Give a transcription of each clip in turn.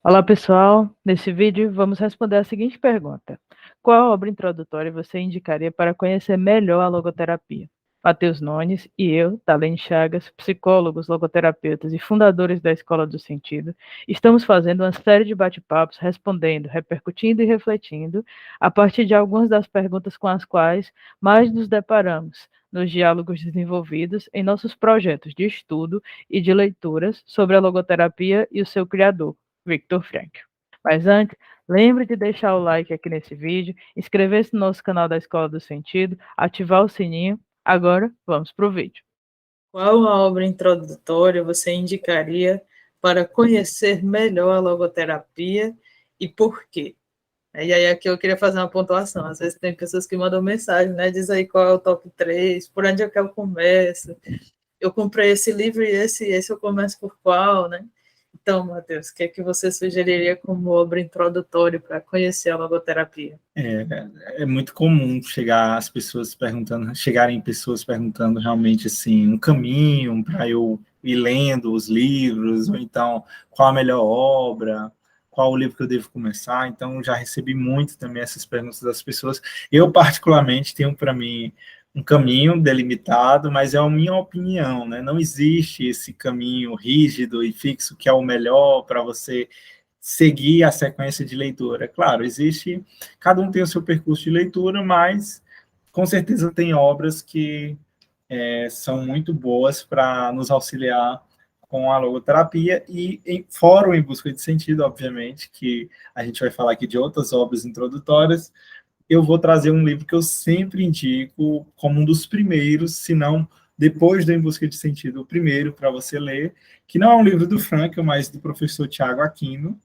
Olá, pessoal. Nesse vídeo, vamos responder a seguinte pergunta: qual obra introdutória você indicaria para conhecer melhor a logoterapia? Matheus Nunes e eu, Thalene Chagas, psicólogos, logoterapeutas e fundadores da Escola do Sentido, estamos fazendo uma série de bate-papos, respondendo, repercutindo e refletindo a partir de algumas das perguntas com as quais mais nos deparamos nos diálogos desenvolvidos em nossos projetos de estudo e de leituras sobre a logoterapia e o seu criador, Viktor Frankl. Mas antes, lembre de deixar o like aqui nesse vídeo, inscrever-se no nosso canal da Escola do Sentido, ativar o sininho. Agora, vamos para o vídeo. Qual a obra introdutória você indicaria para conhecer melhor a logoterapia e por quê? E aí aqui eu queria fazer uma pontuação. Às vezes tem pessoas que mandam mensagem, né? Diz aí qual é o top 3, por onde é que eu começo. Eu comprei esse livro e esse eu começo por qual, né? Então, Matheus, o que é que você sugeriria como obra introdutória para conhecer a logoterapia? É muito comum chegarem pessoas perguntando realmente assim, um caminho para eu ir lendo os livros, ou então qual a melhor obra, qual o livro que eu devo começar. Então, já recebi muito também essas perguntas das pessoas. Eu, particularmente, tenho para mim um caminho delimitado, mas é a minha opinião, né? Não existe esse caminho rígido e fixo que é o melhor para você seguir a sequência de leitura. Claro, cada um tem o seu percurso de leitura, mas com certeza tem obras que são muito boas para nos auxiliar com a logoterapia e fora o Em Busca de Sentido, obviamente, que a gente vai falar aqui de outras obras introdutórias. Eu vou trazer um livro que eu sempre indico como um dos primeiros, se não depois do Em Busca de Sentido, o primeiro para você ler, que não é um livro do Frankl, mas do professor Tiago Aquino,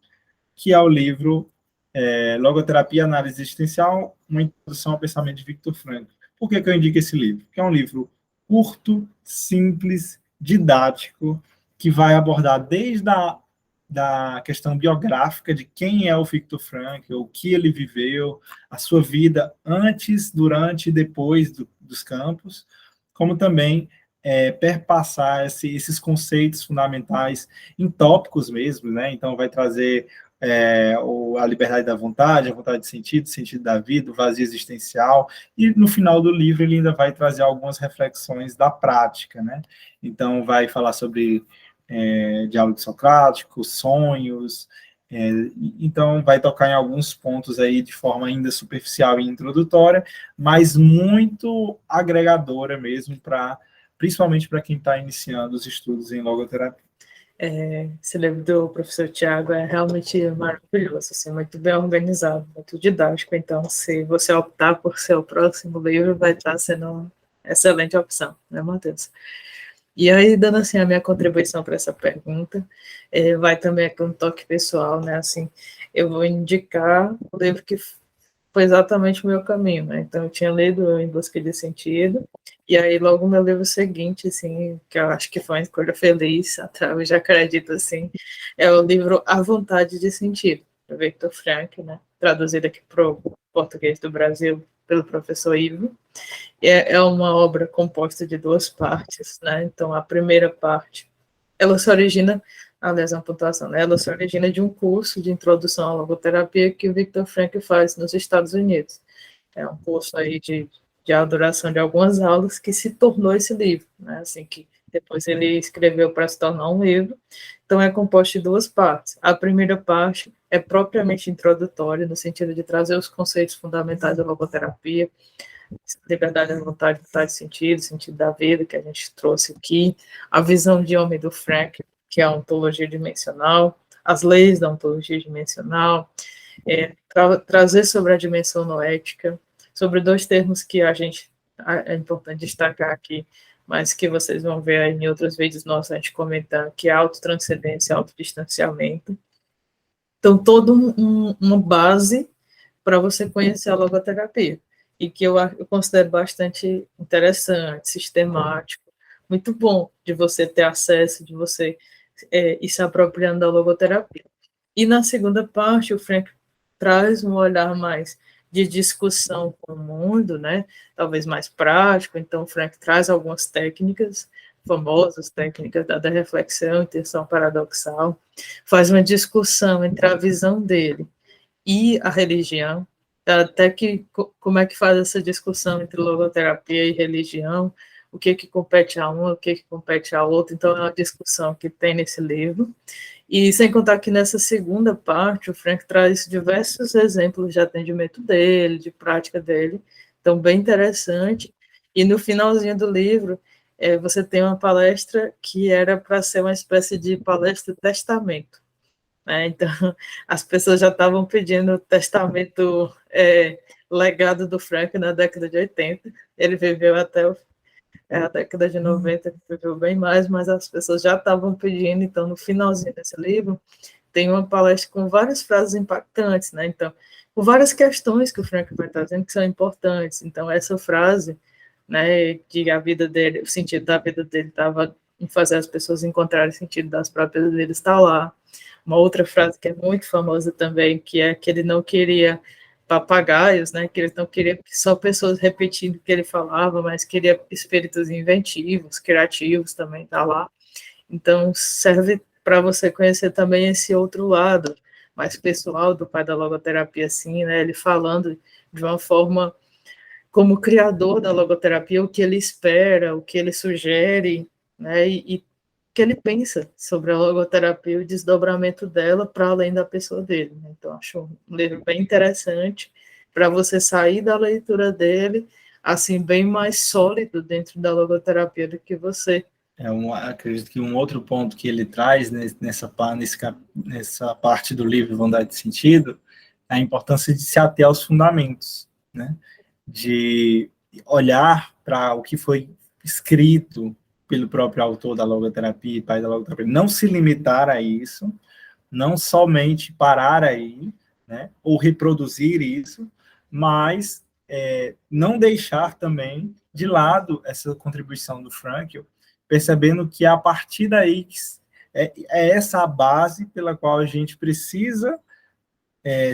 que é o livro Logoterapia e Análise Existencial, uma introdução ao pensamento de Viktor Frankl. Por que eu indico esse livro? Porque é um livro curto, simples, didático, que vai abordar desde da questão biográfica de quem é o Viktor Frankl, o que ele viveu, a sua vida antes, durante e depois dos campos, como também perpassar esses conceitos fundamentais em tópicos mesmo, né? Então vai trazer a liberdade da vontade, a vontade de sentido, o sentido da vida, o vazio existencial, e no final do livro ele ainda vai trazer algumas reflexões da prática, né? Então vai falar sobre diálogo socrático, sonhos, então vai tocar em alguns pontos aí de forma ainda superficial e introdutória, mas muito agregadora mesmo, principalmente para quem está iniciando os estudos em logoterapia. Esse livro do professor Tiago é realmente maravilhoso, assim, muito bem organizado, muito didático. Então, se você optar por ser o próximo livro, vai estar sendo uma excelente opção, né, Matheus? E aí, dando assim a minha contribuição para essa pergunta, vai também aqui um toque pessoal, né? Assim, eu vou indicar o livro que foi exatamente o meu caminho, né? Então, eu tinha lido Em Busca de Sentido, e aí logo o meu livro seguinte, assim, que eu acho que foi uma escolha feliz, até eu já acredito, assim, é o livro A Vontade de Sentido, do Viktor Frankl, né? Traduzido aqui para o português do Brasil pelo professor Ivo. É uma obra composta de duas partes, né? Então, a primeira parte, ela se origina, aliás, uma pontuação, né? Ela se origina de um curso de introdução à logoterapia que o Viktor Frankl faz nos Estados Unidos. É um curso aí de duração de algumas aulas que se tornou esse livro, né? Assim, que depois ele escreveu para se tornar um livro. Então, é composto de duas partes. A primeira parte é propriamente introdutória, no sentido de trazer os conceitos fundamentais da logoterapia, liberdade da vontade, vontade de sentido, sentido da vida, que a gente trouxe aqui, a visão de homem do Frankl, que é a ontologia dimensional, as leis da ontologia dimensional, trazer sobre a dimensão noética, sobre dois termos que é importante destacar aqui, mas que vocês vão ver aí em outros vídeos nossos a gente comentando, que é autotranscendência e autodistanciamento. Então, toda uma base para você conhecer a logoterapia, e que eu considero bastante interessante, sistemático, muito bom de você ter acesso, de você ir se apropriando da logoterapia. E na segunda parte, o Frank traz um olhar mais de discussão com o mundo, né? Talvez mais prático, então o Frank traz algumas técnicas famosos, técnicas da reflexão, intenção paradoxal, faz uma discussão entre a visão dele e a religião, até que como é que faz essa discussão entre logoterapia e religião, o que compete a uma, o que compete a outra. Então é uma discussão que tem nesse livro. E sem contar que nessa segunda parte, o Frank traz diversos exemplos de atendimento dele, de prática dele, então bem interessante. E no finalzinho do livro, você tem uma palestra que era para ser uma espécie de palestra testamento, né? Então, as pessoas já estavam pedindo testamento legado do Frank na década de 80. Ele viveu até a década de 90, que viveu bem mais, mas as pessoas já estavam pedindo. Então, no finalzinho desse livro, tem uma palestra com várias frases impactantes, né? Então, com várias questões que o Frank vai trazendo que são importantes. Então, essa frase, né, de a vida dele, o sentido da vida dele estava em fazer as pessoas encontrarem o sentido das próprias vidas, está lá. Uma outra frase que é muito famosa também, que é que ele não queria papagaios, né, que ele não queria só pessoas repetindo o que ele falava, mas queria espíritos inventivos, criativos também, está lá. Então, serve para você conhecer também esse outro lado mais pessoal do pai da logoterapia, assim, né, ele falando de uma forma como criador da logoterapia, o que ele espera, o que ele sugere, né, e que ele pensa sobre a logoterapia e o desdobramento dela para além da pessoa dele. Né? Então, acho um livro bem interessante para você sair da leitura dele, assim, bem mais sólido dentro da logoterapia do que você. Acredito que um outro ponto que ele traz nessa parte do livro Bondade de Sentido é a importância de se ater aos fundamentos, né? De olhar para o que foi escrito pelo próprio autor da logoterapia, pai da logoterapia, não se limitar a isso, não somente parar aí, né, ou reproduzir isso, mas não deixar também de lado essa contribuição do Frankl, percebendo que a partir daí é essa a base pela qual a gente precisa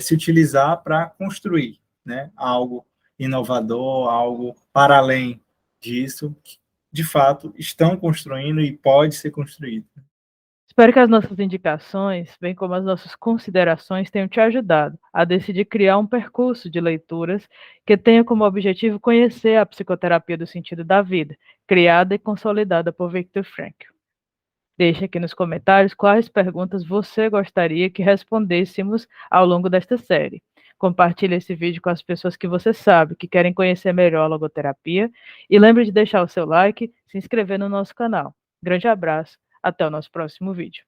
se utilizar para construir, né, algo inovador, algo para além disso, que, de fato, estão construindo e pode ser construído. Espero que as nossas indicações, bem como as nossas considerações, tenham te ajudado a decidir criar um percurso de leituras que tenha como objetivo conhecer a psicoterapia do sentido da vida, criada e consolidada por Viktor Frankl. Deixe aqui nos comentários quais perguntas você gostaria que respondêssemos ao longo desta série. Compartilhe esse vídeo com as pessoas que você sabe que querem conhecer melhor a logoterapia e lembre de deixar o seu like e se inscrever no nosso canal. Grande abraço, até o nosso próximo vídeo.